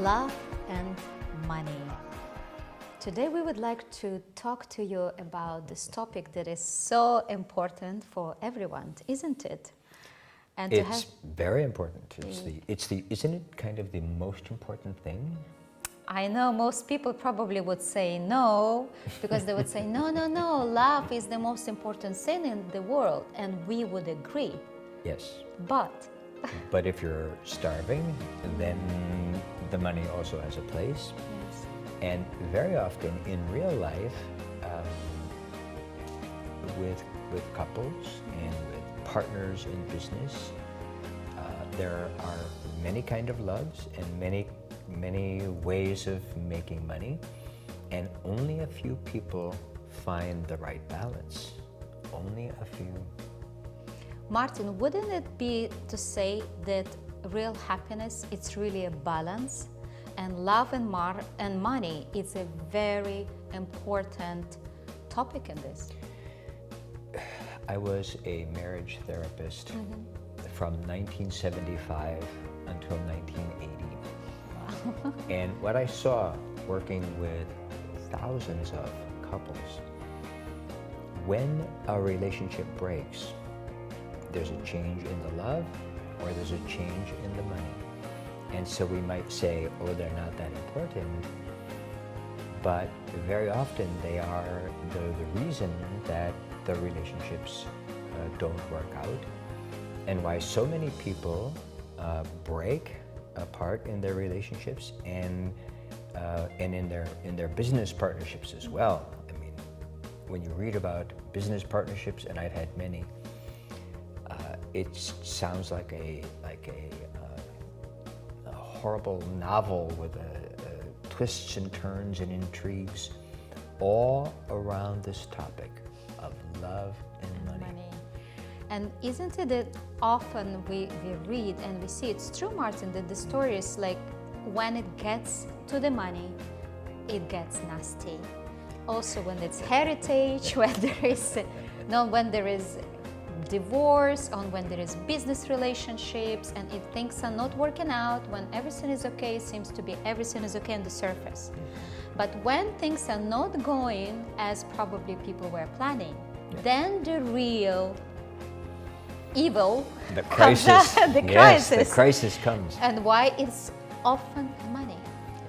love and money. Today we would like to talk to you about this topic that is so important for everyone, isn't it? And it's very important. Isn't it kind of the most important thing? I know most people probably would say no, because they would say, no, love is the most important thing in the world, and we would agree. Yes. But if you're starving, then the money also has a place. Yes. And very often in real life, with couples and with partners in business, there are many kind of loves and many ways of making money, and only a few people find the right balance. Only a few. Martin, wouldn't it be to say that real happiness, it's really a balance, and love and money is a very important topic in this? I was a marriage therapist from 1975 until 1980. Wow. And what I saw working with thousands of couples, when a relationship breaks, there's a change in the love or there's a change in the money. And so we might say, oh, they're not that important, but very often they are the reason that the relationships don't work out, and why so many people break apart in their relationships and in their business partnerships as well. I mean, when you read about business partnerships, and I've had many, it sounds like a horrible novel with twists and turns and intrigues all around this topic of love and money. And isn't it that often we read and we see, it's true, Martin, that the story is like, when it gets to the money, it gets nasty. Also when it's heritage, when there is divorce, on when there is business relationships, and if things are not working out, when everything is okay, it seems to be everything is okay on the surface. But when things are not going as probably people were planning, then the real evil crisis. Comes out, the crisis. Yes, the crisis comes. And why it's often money.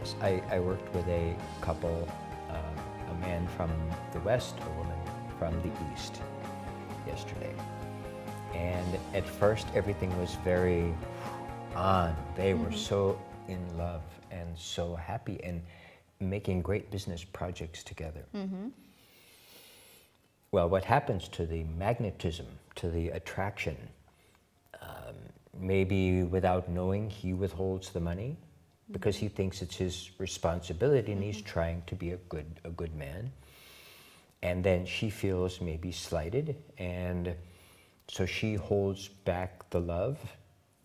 Yes, I worked with a couple, a man from the West, a woman from the East, yesterday. And at first everything was very on. They were so in love and so happy and making great business projects together. Well, what happens to the magnetism, to the attraction? Maybe without knowing, he withholds the money because he thinks it's his responsibility, and he's trying to be a good man. And then she feels maybe slighted, and so she holds back the love,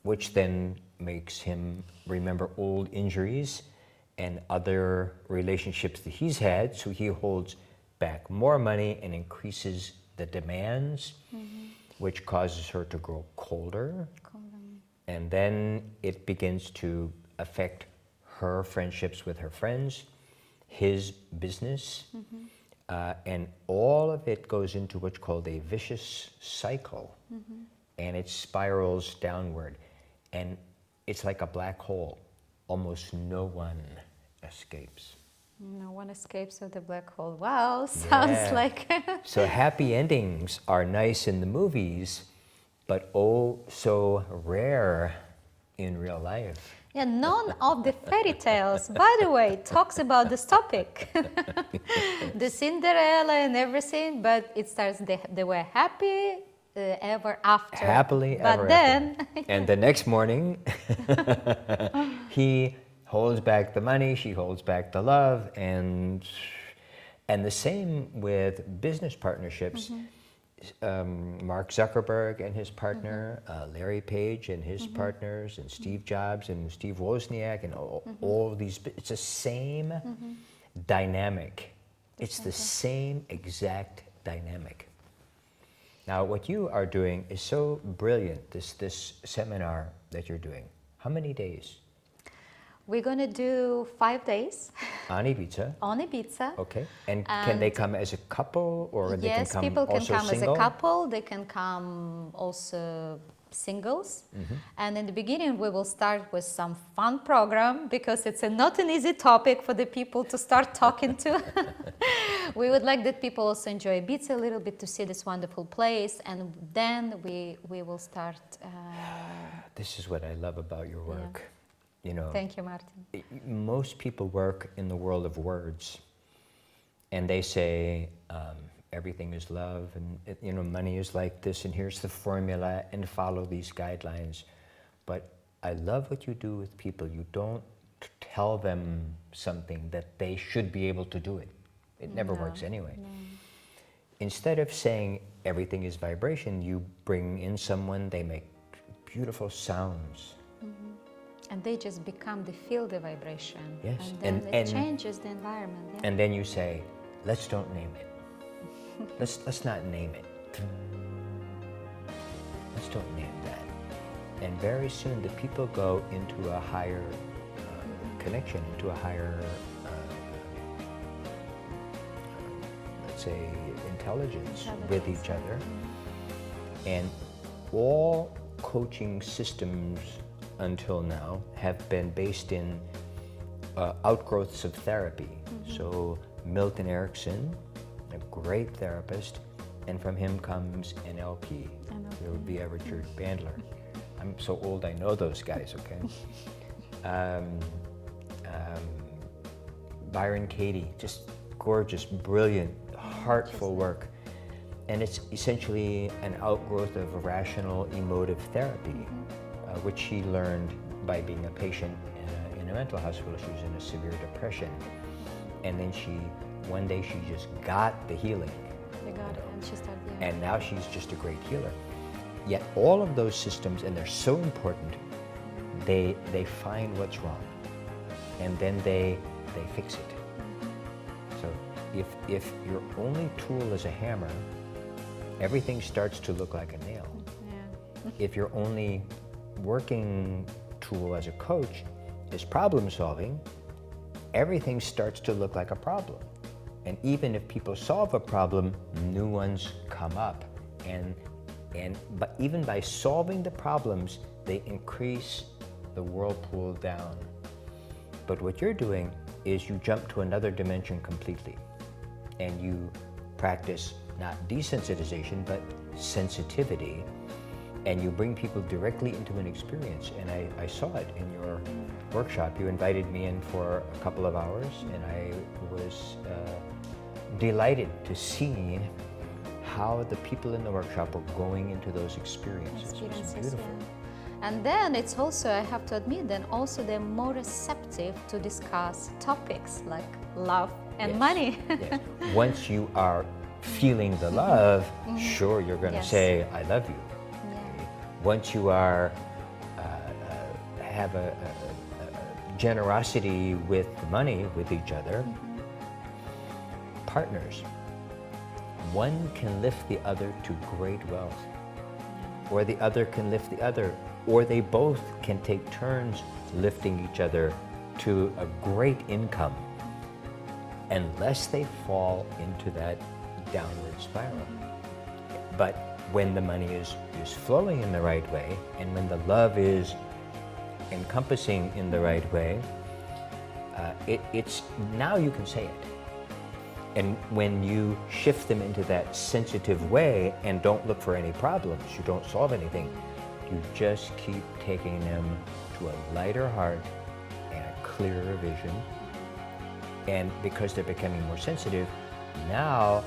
which then makes him remember old injuries and other relationships that he's had, so he holds back more money and increases the demands, which causes her to grow colder. And then it begins to affect her friendships with her friends, his business, and all of it goes into what's called a vicious cycle, and it spirals downward, and it's like a black hole. Almost no one escapes. No one escapes of the black hole. Wow, sounds like... So happy endings are nice in the movies, but oh so rare in real life. Yeah, none of the fairy tales, by the way, talks about this topic. The Cinderella and everything, but it starts, they were happy ever after. Happily ever after. And the next morning, he holds back the money, she holds back the love, and the same with business partnerships. Mark Zuckerberg and his partner, Larry Page and his partners, and Steve Jobs and Steve Wozniak, and all these, it's the same dynamic. It's the same exact dynamic. Now, what you are doing is so brilliant, this seminar that you're doing. How many days? We're going to do 5 days On Ibiza. on Ibiza. Okay. And can they come as a couple, or they can Yes, come people can also come single? as a couple. They can come also singles. And in the beginning, we will start with some fun program because it's not an easy topic for the people to start talking to. We would like that people also enjoy Ibiza a little bit to see this wonderful place, and then we will start. This is what I love about your work. You know, Thank you, Martin. most people work in the world of words, and they say everything is love, and you know, money is like this, and here's the formula, and follow these guidelines. But I love what you do with people. You don't tell them something that they should be able to do it. It never works anyway. No. Instead of saying everything is vibration, you bring in someone, they make beautiful sounds. And they just become, they feel the vibration. Yes. And then it changes the environment. Yeah. And then you say, let's don't name it. let's not name it. Let's don't name that. And very soon the people go into a higher connection, into a higher, let's say, intelligence with each other. And all coaching systems until now have been based in outgrowths of therapy. So Milton Erickson, a great therapist, and from him comes NLP. There would be a Richard Bandler. I'm so old I know those guys, okay? Byron Katie, just gorgeous, brilliant, heartful work. And it's essentially an outgrowth of rational emotive therapy, which she learned by being a patient in a mental hospital. She was in a severe depression. And then one day she just got the healing. They got it, and she started. Yeah. And now she's just a great healer. Yet all of those systems, and they're so important, they find what's wrong, and then they fix it. So if your only tool is a hammer, everything starts to look like a nail. Yeah. If your only working tool as a coach is problem solving, everything starts to look like a problem. And even if people solve a problem, new ones come up. But even by solving the problems, they increase the whirlpool down. But what you're doing is you jump to another dimension completely, and you practice not desensitization, but sensitivity, and you bring people directly into an experience. And I saw it in your workshop. You invited me in for a couple of hours, and I was delighted to see how the people in the workshop were going into those experiences. It was beautiful. Yeah. And then it's also, I have to admit, then also they're more receptive to discuss topics like love and money. Yes. Once you are feeling the love, sure, you're going to say, I love you. Yeah. Once you are have a generosity with money, with each other, partners, one can lift the other to great wealth, or the other can lift the other, or they both can take turns lifting each other to a great income, unless they fall into that downward spiral. But when the money is flowing in the right way, and when the love is encompassing in the right way, it's now you can say it. And when you shift them into that sensitive way and don't look for any problems, you don't solve anything, you just keep taking them to a lighter heart and a clearer vision. And because they're becoming more sensitive, now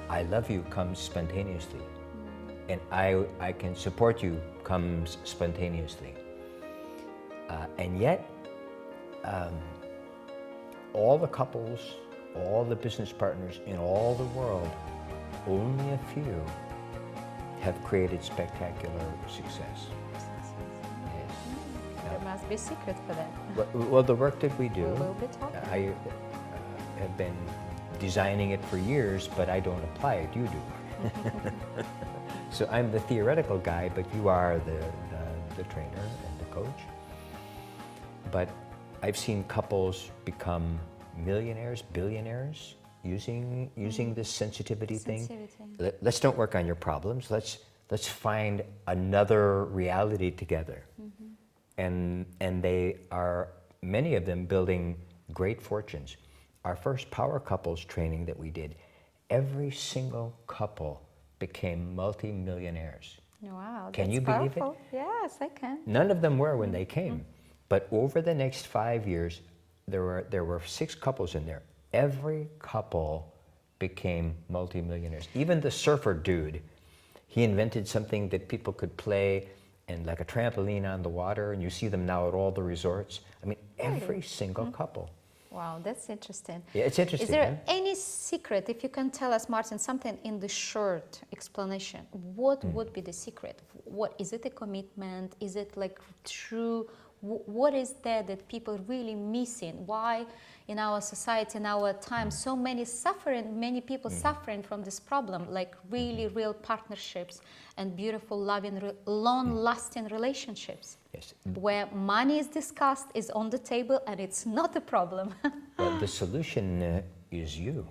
I love you comes spontaneously. And I can support you comes spontaneously. And yet, all the couples, all the business partners in all the world, only a few have created spectacular success. Yes. There must be a secret for that. Well, the work that we do, We will be talking. I have been designing it for years, but I don't apply it, you do. So I'm the theoretical guy, but you are the trainer and the coach. But I've seen couples become millionaires, billionaires using this sensitivity thing. Let's don't work on your problems. Let's find another reality together. And they are, many of them, building great fortunes. Our first power couples training that we did, every single couple became multi-millionaires. Wow, Can that's you believe powerful. it? Yes, I can. None of them were when they came. But over the next 5 years, there were 6 couples in there. Every couple became multi-millionaires. Even the surfer dude, he invented something that people could play and like a trampoline on the water, and you see them now at all the resorts. I mean, every single couple. Wow, that's interesting. Yeah, it's interesting. Is there any secret, if you can tell us, Martin, something in the short explanation, what would be the secret? What is it, a commitment? Is it like true? What is there that people really missing? Why in our society, in our time, so many people suffering from this problem, like really real partnerships and beautiful, loving, long-lasting relationships? Yes. Where money is discussed, is on the table, and it's not a problem. Well, the solution is you.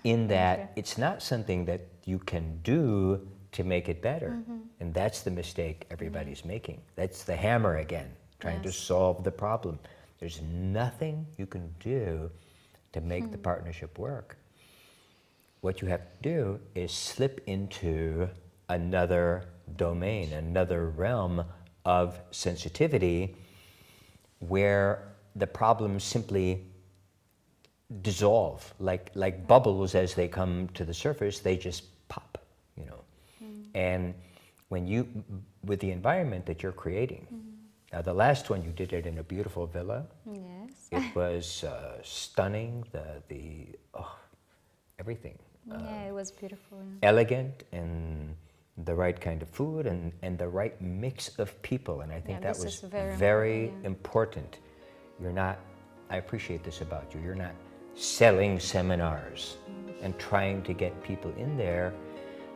In that it's not something that you can do to make it better. And that's the mistake everybody's making. That's the hammer again, trying to solve the problem. There's nothing you can do to make the partnership work. What you have to do is slip into another domain, another realm of sensitivity where the problems simply dissolve, like bubbles as they come to the surface, they just pop, you know. And when you, with the environment that you're creating, now the last one you did it in a beautiful villa. Yes. It was stunning, everything. Yeah, it was beautiful. Elegant, and the right kind of food, and the right mix of people. And I think that was very important. You're not, I appreciate this about you, you're not selling seminars and trying to get people in there,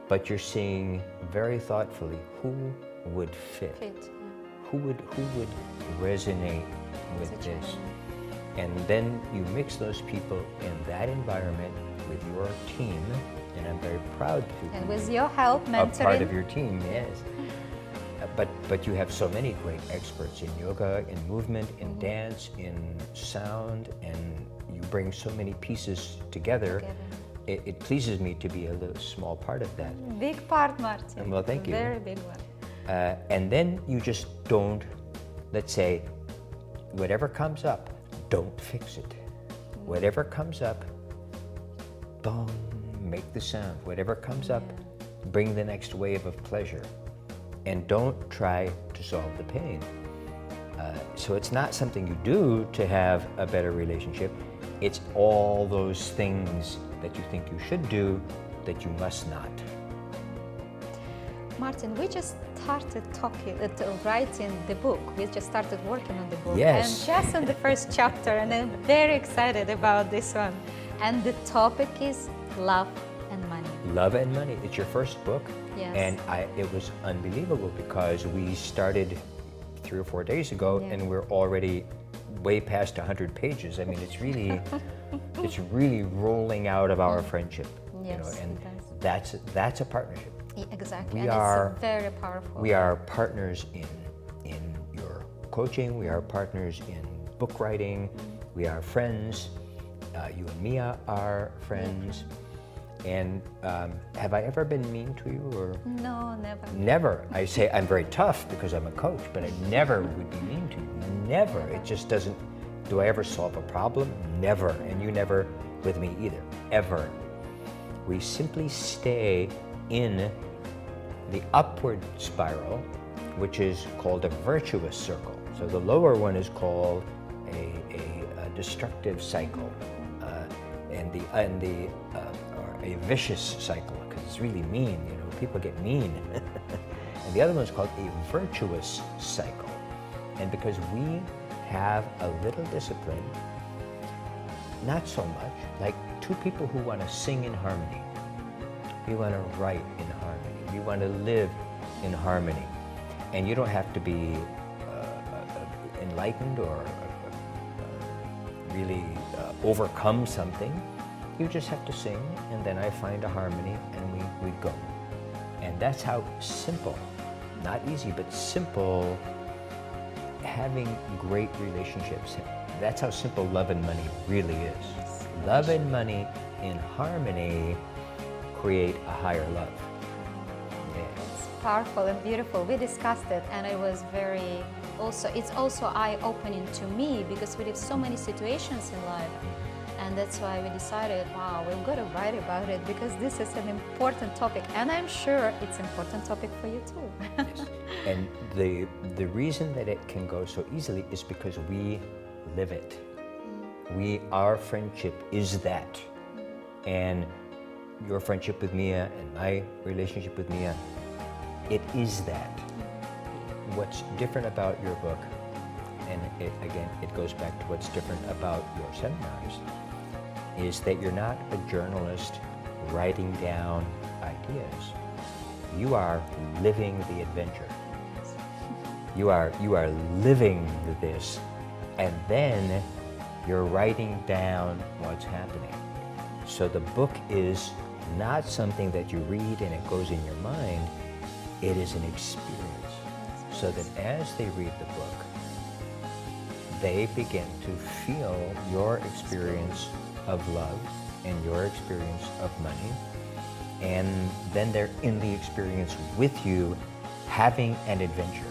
but you're seeing very thoughtfully who would fit. Who would resonate with this. And then you mix those people in that environment with your team, and I'm very proud to And with your help, mentoring. A part of your team, yes. But you have so many great experts in yoga, in movement, in dance, in sound, and you bring so many pieces together. It pleases me to be a little small part of that. Big part, Martin. Well, thank you. Very big one. And then you just don't, let's say, whatever comes up, don't fix it. Whatever comes up, boom, make the sound. Whatever comes up, bring the next wave of pleasure. And don't try to solve the pain. So it's not something you do to have a better relationship. It's all those things that you think you should do that you must not. Martin, we just started writing the book. We just started working on the book. Yes. And just in the first chapter, and I'm very excited about this one. And the topic is love and money. Love and Money. It's your first book. Yes. And it was unbelievable because we started 3 or 4 days ago and we're already way past 100 pages. I mean, it's really, it's really rolling out of our friendship. Yes, you know, and it does. that's a partnership. Exactly. We and are it's very powerful. We are partners in your coaching. We are partners in book writing. We are friends. You and Mia are friends. And have I ever been mean to you, or? No, never. Never. I say I'm very tough because I'm a coach, but I never would be mean to you. Never. It just doesn't. Do I ever solve a problem? Never. And you never with me either. Ever. We simply stay in the upward spiral, which is called a virtuous circle. So the lower one is called a destructive cycle, or a vicious cycle, because it's really mean. You know, people get mean. And the other one is called a virtuous cycle. And because we have a little discipline, not so much, like two people who want to sing in harmony. We want to write in harmony. We want to live in harmony. And you don't have to be an enlightened or really overcome something, you just have to sing, and then I find a harmony, and we go. And that's how simple, not easy, but simple, having great relationships. That's how simple love and money really is. Yes. Love and money in harmony create a higher love. It's powerful and beautiful. We discussed it, and it was very it's also eye-opening to me, because we have so many situations in life, and that's why we decided, wow, we've got to write about it, because this is an important topic, and I'm sure it's an important topic for you too. Yes. And the reason that it can go so easily is because we live it. Our friendship is that. And your friendship with Mia and my relationship with Mia, it is that. What's different about your book, and it goes back to what's different about your seminars, is that you're not a journalist writing down ideas. You are living the adventure. You are living this, and then you're writing down what's happening. So the book is not something that you read and it goes in your mind. It is an experience. So that as they read the book, they begin to feel your experience of love and your experience of money. And then they're in the experience with you, having an adventure.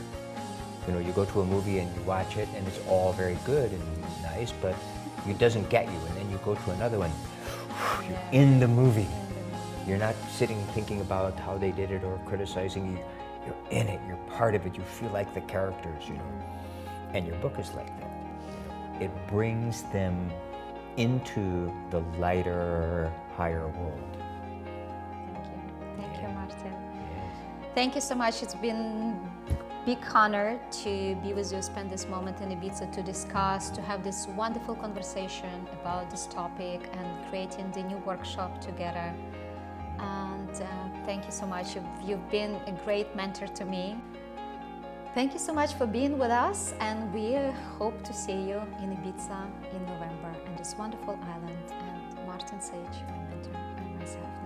You know, you go to a movie and you watch it and it's all very good and nice, but it doesn't get you. And then you go to another one, you're in the movie. You're not sitting thinking about how they did it or criticizing you. You're in it, you're part of it, you feel like the characters, you know. And your book is like that. It brings them into the lighter, higher world. Thank you. Thank you, Martin. Yes. Thank you so much. It's been a big honor to be with you, spend this moment in Ibiza to discuss, to have this wonderful conversation about this topic and creating the new workshop together. And thank you so much. You've been a great mentor to me. Thank you so much for being with us, and we hope to see you in Ibiza in November, on this wonderful island. And Martin Sage, my mentor, and myself.